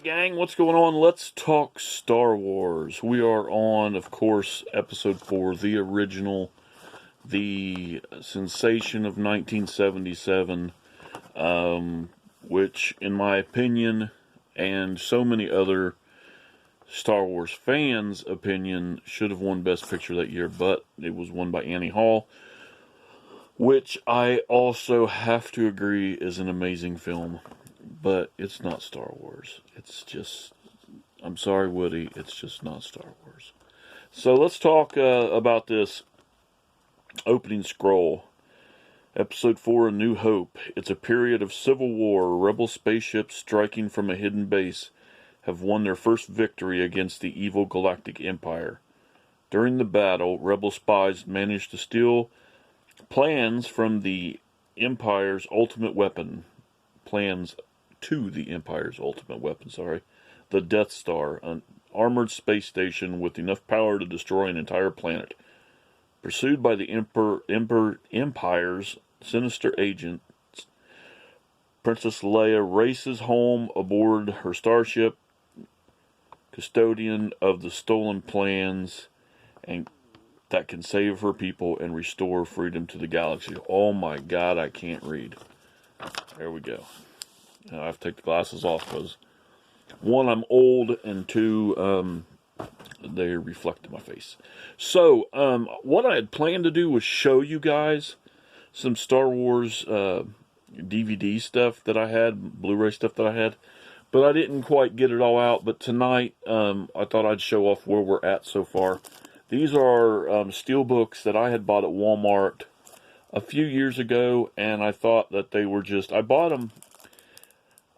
gang, what's going on? Let's talk Star Wars. We are on, of course, episode 4, the original, the sensation of 1977, which, in my opinion, and so many other Star Wars fans' opinion, should have won Best Picture that year, but it was won by Annie Hall, which I also have to agree is an amazing film. But it's not Star Wars. It's just, I'm sorry, Woody, it's just not Star Wars. So let's talk about this opening scroll. Episode 4, A New Hope. It's a period of civil war. Rebel spaceships striking from a hidden base have won their first victory against the evil Galactic Empire. During the battle, Rebel spies managed to steal plans from the Empire's ultimate weapon. Plans to the Empire's ultimate weapon, the Death Star, an armored space station with enough power to destroy an entire planet. Pursued by the Empire's sinister agents, Princess Leia races home aboard her starship, custodian of the stolen plans, and that can save her people and restore freedom to the galaxy. Oh my God, I can't read. There we go. Now I have to take the glasses off because, one, I'm old, and two, they reflect in my face. So, what I had planned to do was show you guys some Star Wars DVD stuff that I had, Blu-ray stuff that I had, but I didn't quite get it all out. But tonight, I thought I'd show off where we're at so far. These are steelbooks that I had bought at Walmart a few years ago, and I thought that they were just, I bought them,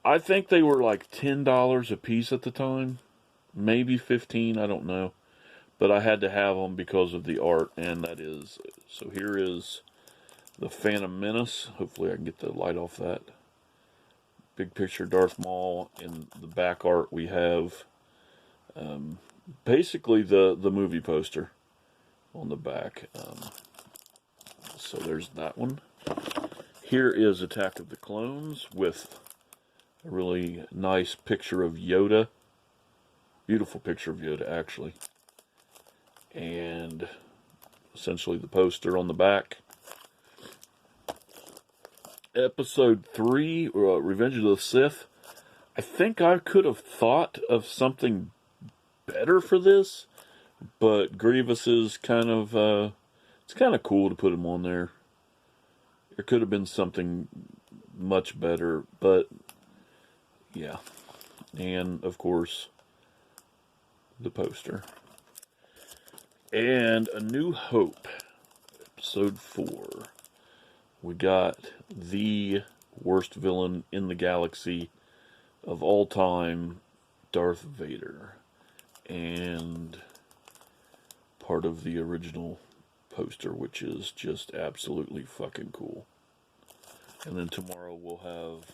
I think they were like $10 a piece at the time, maybe 15, I don't know, but I had to have them because of the art, and that is, so here is the Phantom Menace. Hopefully I can get the light off that. Big picture Darth Maul. In the back art we have basically the movie poster on the back. So there's that one. Here is Attack of the Clones with a really nice picture of Yoda. Beautiful picture of Yoda, actually. And essentially the poster on the back. Episode 3, Revenge of the Sith. I think I could have thought of something better for this, but Grievous is kind of, it's kind of cool to put him on there. There could have been something much better, but yeah. And, of course, the poster. And A New Hope, episode 4. We got the worst villain in the galaxy of all time, Darth Vader. And part of the original poster, which is just absolutely fucking cool. And then tomorrow we'll have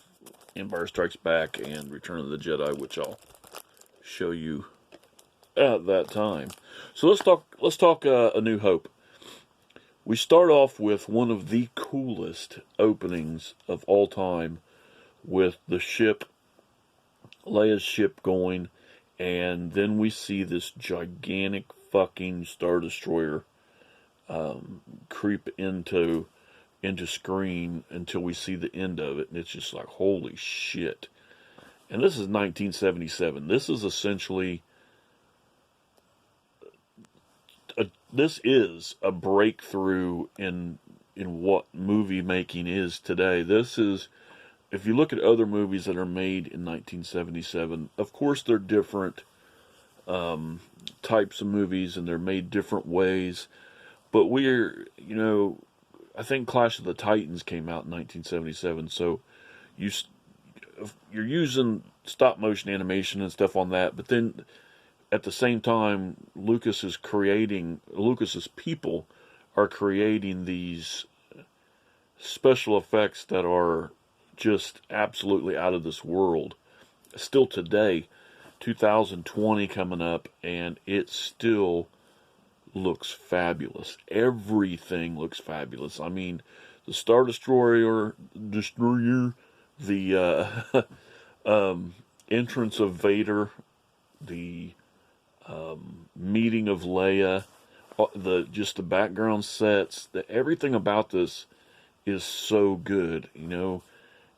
Empire Strikes Back and Return of the Jedi, which I'll show you at that time. So let's talk A New Hope. We start off with one of the coolest openings of all time, with the ship, Leia's ship, going, and then we see this gigantic fucking Star Destroyer creep into screen until we see the end of it, and it's just like, holy shit. And this is 1977. This is essentially, this is a breakthrough in what movie making is today. This is, if you look at other movies that are made in 1977, of course they're different types of movies, and they're made different ways, but we're, I think Clash of the Titans came out in 1977, so you're using stop motion animation and stuff on that, but then at the same time, Lucas's people are creating these special effects that are just absolutely out of this world. Still today, 2020 coming up, and it still looks fabulous. Everything looks fabulous. I mean, the Star Destroyer, the entrance of Vader, the meeting of Leia, the background sets, everything about this is so good, you know.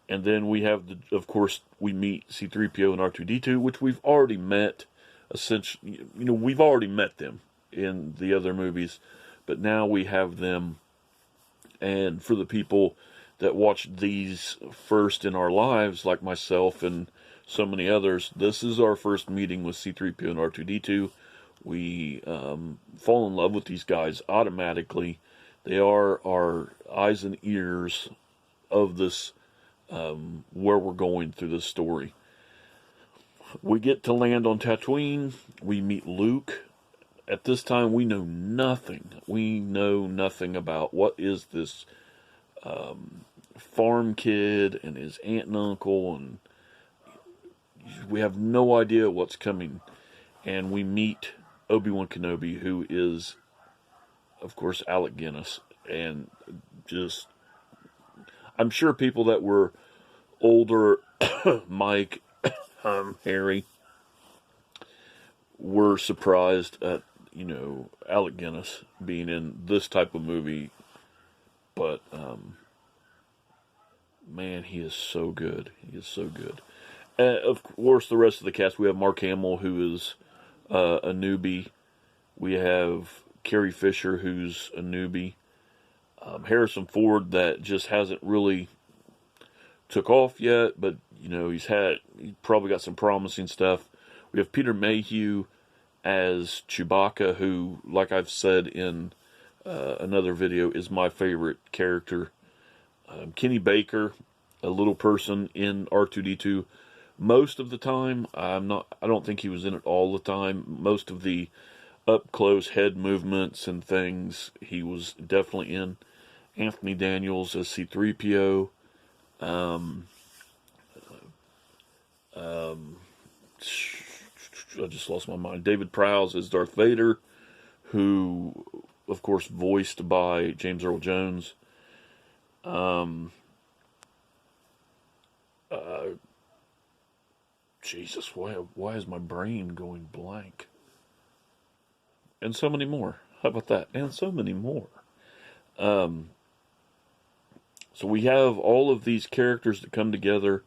And then we have of course, we meet C-3PO and R2-D2, which we've already met. Essentially, you know, we've already met them in the other movies, but now we have them. And for the people that watched these first in our lives, like myself and so many others, this is our first meeting with C-3PO and R2-D2. We fall in love with these guys automatically. They are our eyes and ears of this, where we're going through this story. We get to land on Tatooine. We meet Luke. At this time, we know nothing. We know nothing about what is this farm kid and his aunt and uncle, and we have no idea what's coming. And we meet Obi-Wan Kenobi, who is, of course, Alec Guinness. And just, I'm sure people that were older, Mike, Harry, were surprised at, you know, Alec Guinness being in this type of movie. But, man, he is so good. He is so good. Of course, the rest of the cast, we have Mark Hamill, who is a newbie. We have Carrie Fisher, who's a newbie. Harrison Ford, that just hasn't really took off yet, but, you know, he's probably got some promising stuff. We have Peter Mayhew as Chewbacca, who, like I've said in another video, is my favorite character. Kenny Baker, a little person in R2-D2. Most of the time, I don't think he was in it all the time. Most of the up close head movements and things he was definitely in. Anthony Daniels as C-3PO. I just lost my mind. David Prowse as Darth Vader, who, of course, voiced by James Earl Jones. Jesus, why is my brain going blank? And so many more. How about that? And so many more. So we have all of these characters that come together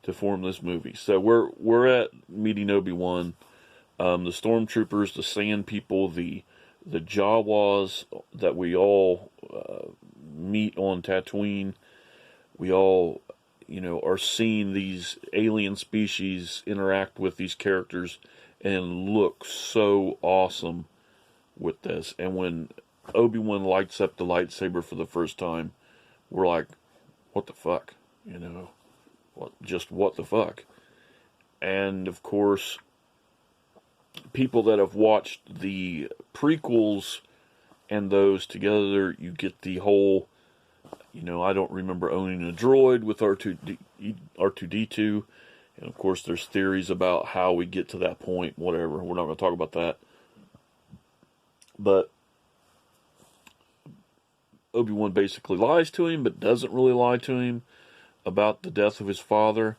to form this movie. So we're at meeting Obi-Wan, the stormtroopers, the sand people, the Jawas that we all meet on Tatooine. We all, you know, are seeing these alien species interact with these characters and look so awesome with this. And when Obi-Wan lights up the lightsaber for the first time, we're like, what the fuck? You know, what the fuck? And of course, people that have watched the prequels and those together, you get the whole, you know, I don't remember owning a droid with R2-D2. And of course, there's theories about how we get to that point, whatever. We're not going to talk about that. But Obi-Wan basically lies to him, but doesn't really lie to him about the death of his father.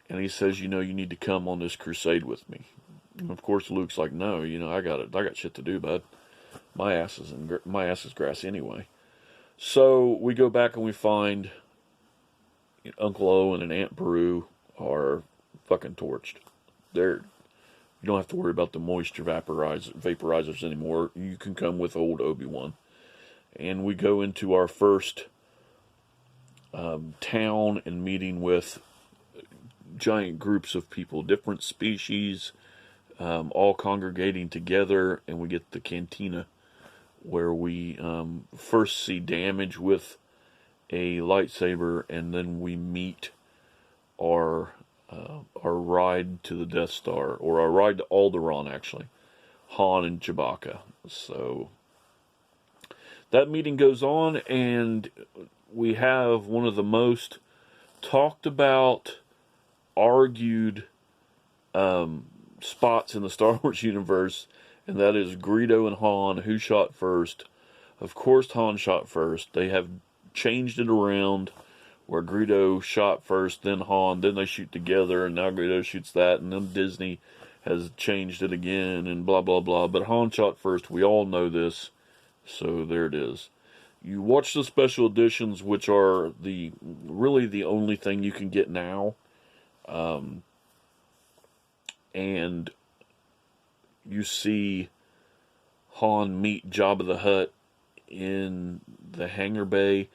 And he says, you know, you need to come on this crusade with me. And of course, Luke's like, no, you know, I got shit to do, bud. My ass is grass anyway. So we go back and we find Uncle Owen and Aunt Beru are fucking torched. You don't have to worry about the moisture vaporizers anymore. You can come with old Obi-Wan. And we go into our first town and meeting with giant groups of people, different species, all congregating together, and we get the cantina where we first see damage with a lightsaber, and then we meet our ride to the Death Star, or our ride to Alderaan, actually, Han and Chewbacca. So that meeting goes on, and we have one of the most talked about, argued spots in the Star Wars universe, and that is Greedo and Han, who shot first. Of course Han shot first. They have changed it around where Greedo shot first, then Han, then they shoot together, and now Greedo shoots that, and then Disney has changed it again, and blah, blah, blah. But Han shot first. We all know this. So there it is. You watch the special editions, which are really the only thing you can get now. And you see Han meet Jabba the Hutt in the hangar bay,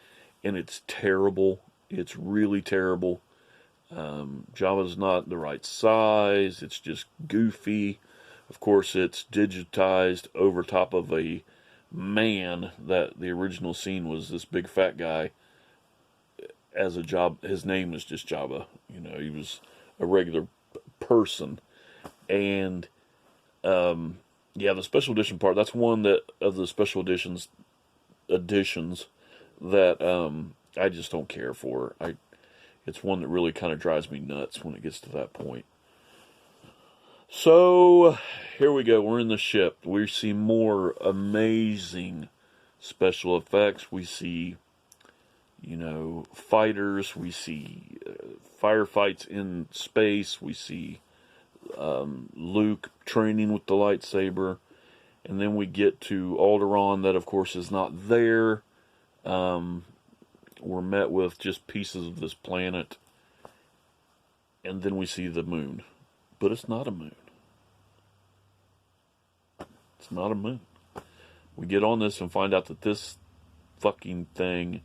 and it's terrible. It's really terrible. Jabba's not the right size. It's just goofy. Of course, it's digitized over top of a man that the original scene was this big fat guy as a Jabba. His name was just Jabba. You know, he was a regular person. And yeah, the special edition part, that's one that of the special editions that I just don't care for. It's one that really kind of drives me nuts when it gets to that point. So, here we go. We're in the ship. We see more amazing special effects. We see, fighters. We see firefights in space. We see Luke training with the lightsaber. And then we get to Alderaan, that, of course, is not there. We're met with just pieces of this planet. And then we see the moon. But it's not a moon. It's not a moon. We get on this and find out that this fucking thing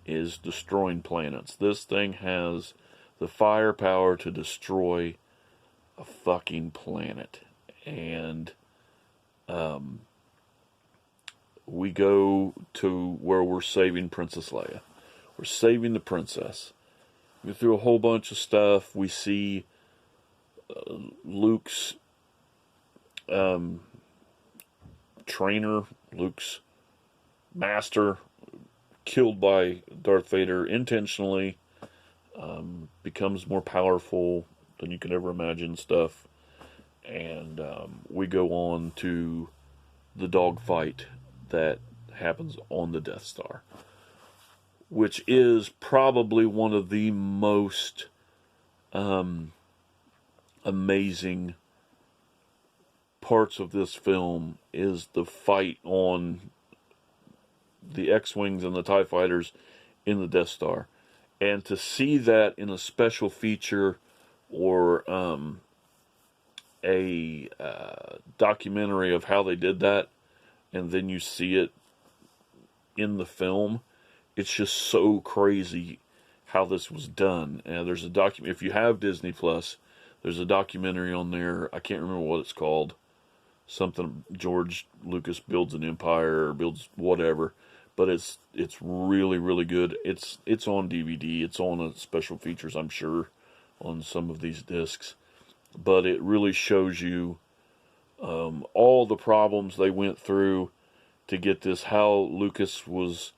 is destroying planets. This thing has the firepower to destroy a fucking planet. And we go to where we're saving Princess Leia. We're saving the princess. We go through a whole bunch of stuff. We see Luke's trainer, Luke's master, killed by Darth Vader intentionally, becomes more powerful than you could ever imagine stuff. And we go on to the dogfight that happens on the Death Star, which is probably one of the most amazing parts of this film, is the fight on the X-Wings and the TIE Fighters in the Death Star. And to see that in a special feature or a documentary of how they did that, and then you see it in the film, it's just so crazy how this was done. And there's a document, if you have Disney Plus, there's a documentary on there. I can't remember what it's called. Something George Lucas builds an empire or builds whatever, but it's really, really good. It's on DVD. It's on a special features, I'm sure, on some of these discs. But it really shows you all the problems they went through to get this. How Lucas was,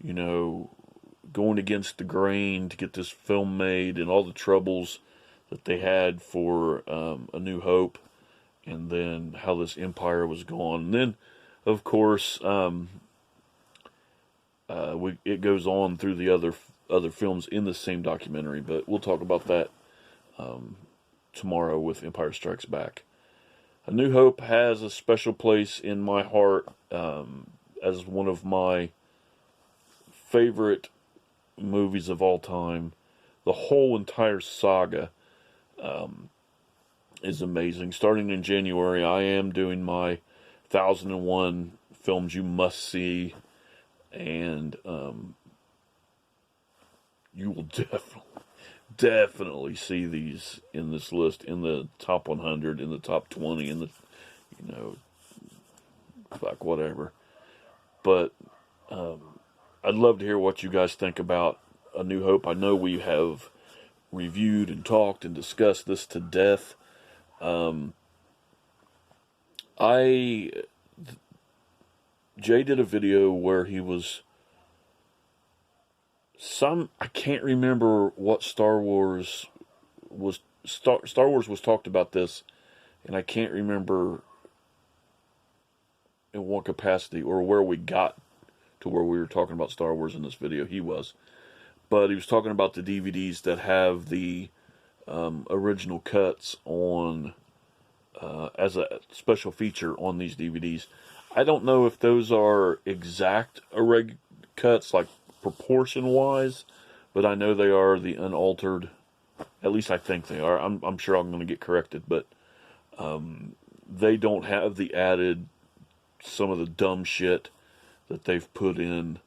going against the grain to get this film made, and all the troubles that they had for A New Hope. And then how this empire was gone. And then, of course, it goes on through the other films in the same documentary. But we'll talk about that tomorrow with Empire Strikes Back. A New Hope has a special place in my heart as one of my favorite movies of all time. The whole entire saga is amazing. Starting in January, I am doing my 1001 films you must see, and you will definitely see these in this list, in the top 100, in the top 20, in the, fuck, whatever. But I'd love to hear what you guys think about A New Hope. I know we have reviewed and talked and discussed this to death. Jay did a video where he was I can't remember what Star Wars was talked about this, and I can't remember in what capacity or where we got to where we were talking about Star Wars in this video. He was, but he was talking about the DVDs that have the original cuts on as a special feature on these DVDs. I don't know if those are exact cuts, like proportion wise, but I know they are the unaltered. At least I think they are. I'm sure I'm going to get corrected, but they don't have the added, some of the dumb shit that they've put in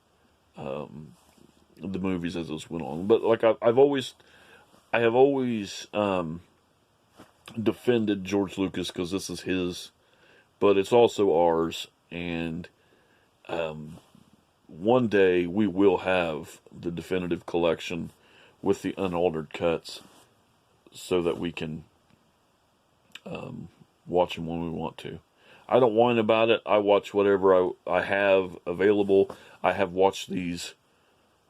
the movies as those went on. But like I have always defended George Lucas because this is his, but it's also ours. And one day we will have the definitive collection with the unaltered cuts, so that we can watch them when we want to. I don't whine about it. I watch whatever I have available. I have watched these.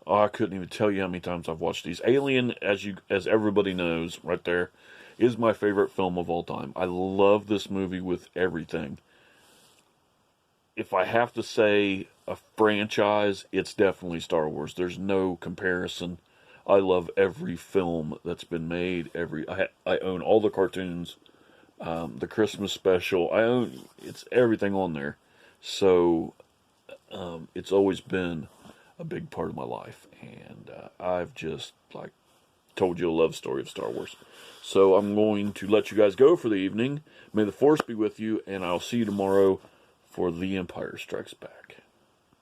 Oh, I couldn't even tell you how many times I've watched these. Alien, as everybody knows, right there, is my favorite film of all time. I love this movie with everything. If I have to say a franchise, it's definitely Star Wars. There's no comparison. I love every film that's been made. I own all the cartoons, the Christmas special. It's everything on there. So it's always been a big part of my life, and I've just told you a love story of Star Wars. So I'm going to let you guys go for the evening. May the Force be with you, and I'll see you tomorrow for The Empire Strikes Back.